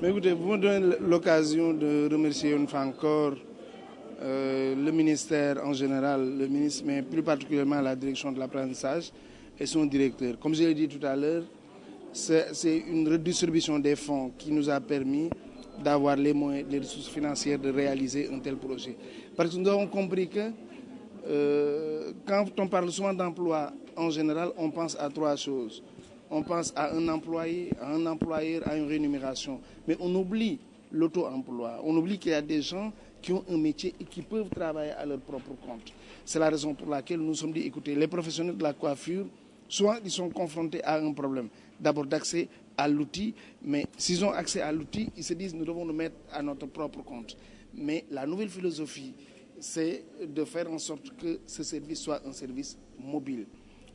Mais écoutez, vous me donnez l'occasion de remercier une fois encore le ministère en général, le ministre, mais plus particulièrement la direction de l'apprentissage et son directeur. Comme je l'ai dit tout à l'heure, c'est une redistribution des fonds qui nous a permis d'avoir les moyens, les ressources financières de réaliser un tel projet. Parce que nous avons compris que quand on parle souvent d'emploi en général, on pense à trois choses. On pense à un employé, à un employeur, à une rémunération. Mais on oublie l'auto-emploi. On oublie qu'il y a des gens qui ont un métier et qui peuvent travailler à leur propre compte. C'est la raison pour laquelle nous nous sommes dit, écoutez, les professionnels de la coiffure, soit ils sont confrontés à un problème, d'abord d'accès à l'outil, mais s'ils ont accès à l'outil, ils se disent, nous devons nous mettre à notre propre compte. Mais la nouvelle philosophie, c'est de faire en sorte que ce service soit un service mobile,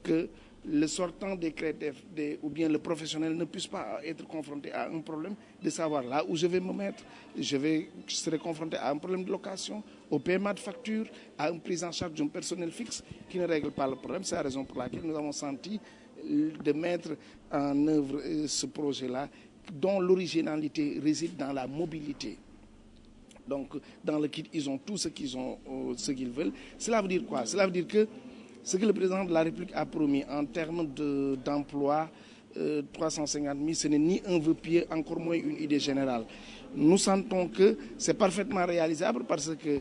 que le sortant des créatifs ou bien le professionnel ne puisse pas être confronté à un problème de savoir là où je vais me mettre. Je serai confronté à un problème de location, au paiement de facture, à une prise en charge d'un personnel fixe qui ne règle pas le problème. C'est la raison pour laquelle nous avons senti de mettre en œuvre ce projet-là, dont l'originalité réside dans la mobilité. Donc, dans le kit, ils ont tout ce qu'ils veulent. Cela veut dire quoi? Cela veut dire que ce que le président de la République a promis en termes d'emploi, 350 000, ce n'est ni un vœu pieux, encore moins une idée générale. Nous sentons que c'est parfaitement réalisable parce que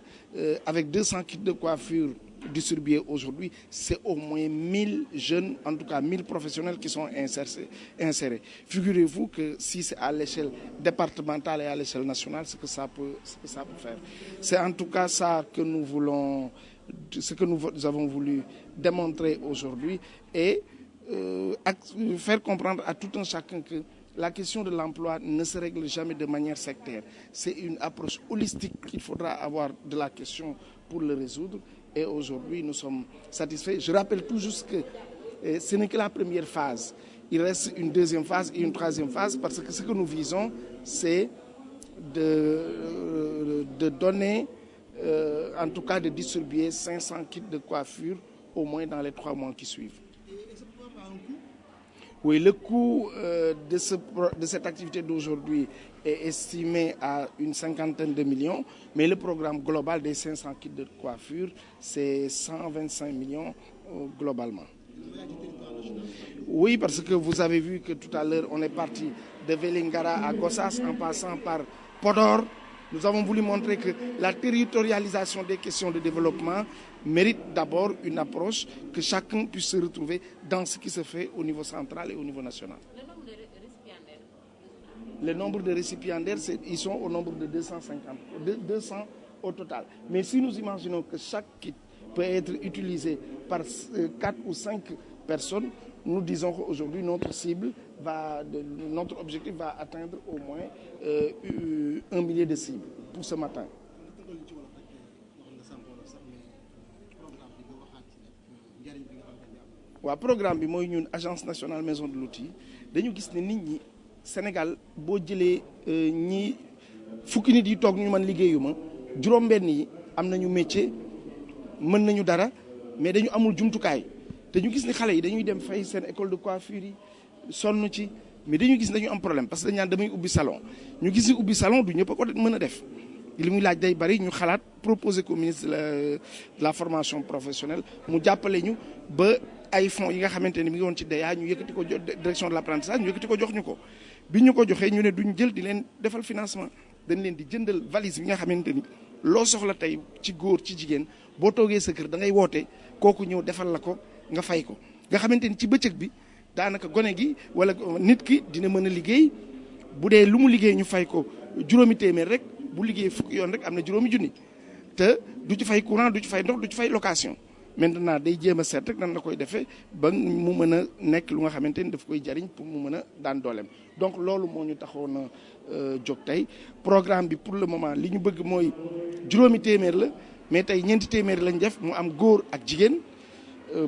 avec 200 kits de coiffure distribués aujourd'hui, c'est au moins 1000 jeunes, en tout cas 1000 professionnels qui sont insérés. Figurez-vous que si c'est à l'échelle départementale et à l'échelle nationale, ce que ça peut faire. C'est en tout cas ça que nous voulons, ce que nous avons voulu démontrer aujourd'hui et faire comprendre à tout un chacun que la question de l'emploi ne se règle jamais de manière sectaire. C'est une approche holistique qu'il faudra avoir de la question pour le résoudre. Et aujourd'hui, nous sommes satisfaits. Je rappelle tout juste que ce n'est que la première phase. Il reste une deuxième phase et une troisième phase parce que ce que nous visons, c'est de donner, en tout cas de distribuer 500 kits de coiffure au moins dans les 3 mois qui suivent. Oui, le coût de cette activité d'aujourd'hui est estimé à une 50aine de millions, mais le programme global des 500 kits de coiffure, c'est 125 millions globalement. Oui, parce que vous avez vu que tout à l'heure, on est parti de Vélingara à Gossas en passant par Podor. Nous avons voulu montrer que la territorialisation des questions de développement mérite d'abord une approche que chacun puisse se retrouver dans ce qui se fait au niveau central et au niveau national. Le nombre de récipiendaires, ils sont au nombre de 200 au total. Mais si nous imaginons que chaque kit peut être utilisé par 4 ou 5 personnes, nous disons qu'aujourd'hui, notre objectif va atteindre au moins 1 millier de cibles pour ce matin. Le programme bi mooy ñun agence nationale maison de l'outil dañu gis ne nit ñi Sénégal boo jëlee ñi fukki nit yi toog ñu mën liggéeyuma juróom-benn yi am nañu métier mën nañu dara mais dañu amul jumtukaay te ñu gis ni xale yi dañuy dem fay seen école de coiffure yi sonn ci mais dañu gis dañu am problème parce que dañu naan damay ubbi salon ñu gis ni ubbi salon du ñëpp a ko mën a def li muy laaj day bari ñu xalaat proposer ko ministre de la formation professionnelle mu jàppale ñu ba ay fonds yi nga xamante ni mi ngi woon ci DEA ñu yëkkati ko direction de l'apprentissage ñu yëkkati ko jox ñu ko bi ñu ko joxee ñu ne duñ jël di leen defal financement dañ leen di jëndal valise bi nga xamante ni loo soxla tey ci góor ci jigéen boo toogee sa kër da ngay woote kooku ñëw defal la ko nga fay ko nga xamante ni ci bëccëg bi daanaka gone gi wala nit ki dina mën a liggéey bu dee lu mu liggéey ñu fay ko juróomi téeméer rek bu liggéey fukki yoon rek am na juróomi junni te du ci fay courant du ci fay ndox du ci fay location maintenant day jéem a seet rek nan la koy defee ba mu mën a nekk lu nga xamante ni daf koy jariñ pour mu mën a daan dooleem donc loolu moo ñu taxoon a jóg tey programme bi pour le moment li ñu bëgg mooy juróomi téeméer la mais tey ñeenti téeméer lañ def mu am góor ak jigéen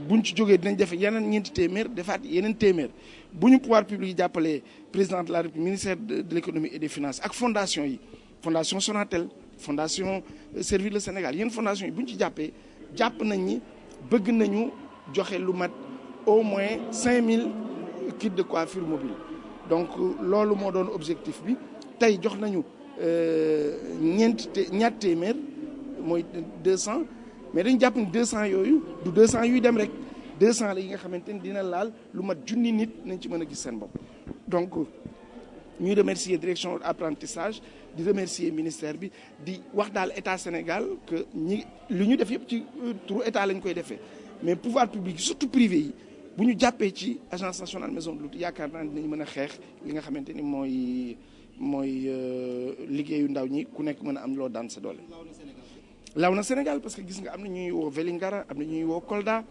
buñ ci jógee dinañ def yeneen ñeenti téeméer defaat yeneen téeméer bu ñu pouvoir public yi jàppalee président de la République ministère de l'économie et des finances ak fondation yi fondation Sonatel fondation Servir le Sénégal yenn fondation yi bu ñu ci jàppee jàpp nañ ni bëgg nañu joxe lu mat au moins 5000 kits de coiffure mobile donc loolu moo doon objectif bi tey jox nañu ñaar téeméer mooy 200 mais dañu jàpp ni 200 yooyu du 200 yuy dem rek 200 la yi nga xamante ni dina laal lu mat junni nit nañ ci mën a gis seen bopp. donc ñuy remercier direction apprentissage di remercier ministère bi di wax daal état Sénégal que lu ñu def yëpp ci turu état lañ koy defee mais pouvoir public surtout privé yi bu ñu jàppee ci agence nationale maison de l'outil yaakaar naa dinañ mën a xeex li nga xamante ni mooy liggéeyu ndaw ñi ku nekk mën a am loo daan sa doole. law na Sénégal parce que gis nga am na ñuy woo Vélingara am na ñuy woo Kolda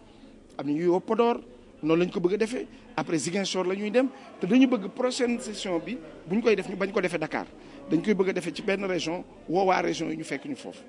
am na ñuy woo Podor noonu lañ ko bëgg a defee après Ziguinchor la ñuy dem te dañu bëgg prochaine session bi bu ñu koy def ñu bañ ko defee Dakar dañ koy bëgg a defee ci benn région woo waa région yi ñu fekk ñu foofu.